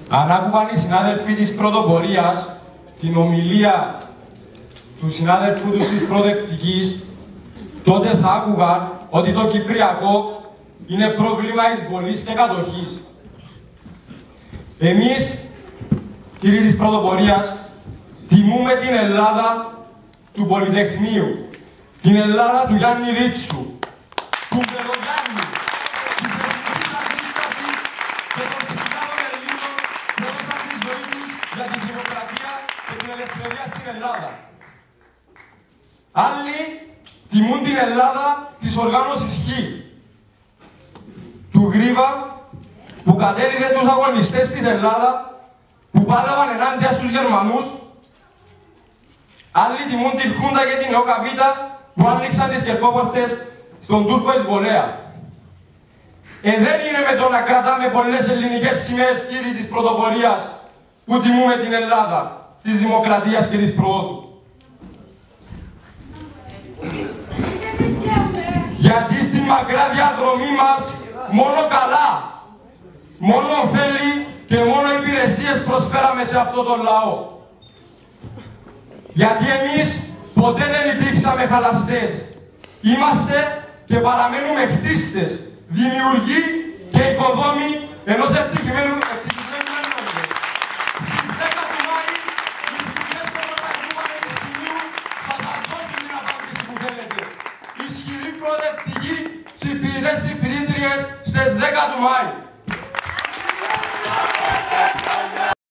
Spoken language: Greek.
Αν άκουγαν οι συνάδελφοι της πρωτοπορίας την ομιλία του συνάδελφου τους της προοδευτικής, τότε θα άκουγαν ότι το Κυπριακό είναι πρόβλημα εισβολής και κατοχής. Εμείς, κύριοι της πρωτοπορίας, τιμούμε την Ελλάδα του Πολυτεχνείου, την Ελλάδα του Γιάννη Ρίτσου, του Μπελογιάννη, της εθνικής αντίστασης και των χιλιάδων Ελλήνων που έδωσαν τη ζωή τους για την δημοκρατία και την ελευθερία στην Ελλάδα. Άλλοι τιμούν την Ελλάδα της οργάνωσης Χ, του Γρίβα, που κατέδιδε τους αγωνιστές της Ελλάδα που πάλευαν ενάντια στους Γερμανούς. Άλλοι τιμούν την Χούντα και την ΟΚΑΒΙΤΑ που άνοιξαν τις κερκόπορτες στον Τούρκο εισβολέα. Δεν είναι με το να κρατάμε πολλές ελληνικές σημαίες, κύριοι της πρωτοπορίας, που τιμούμε την Ελλάδα, της δημοκρατίας και της προόδου. Γιατί στη μακρά διαδρομή μας μόνο καλά, μόνο ωφέλη και μόνο υπηρεσίες προσφέραμε σε αυτό τον λαό. Γιατί εμείς ποτέ δεν υπήρξαμε χαλαστές. Είμαστε και παραμένουμε χτίστες, δημιουργοί και οικοδόμοι ενός ευτυχημένου μέλλοντος. Στις 10 του Μάη, οι φοιτητές του Ευρωπαϊκού Πανεπιστημίου θα σας δώσουν την απάντηση που θέλετε. Ισχυρή προοδευτική, συμφοιτητές, συμφοιτήτριες στις 10 του Μάη.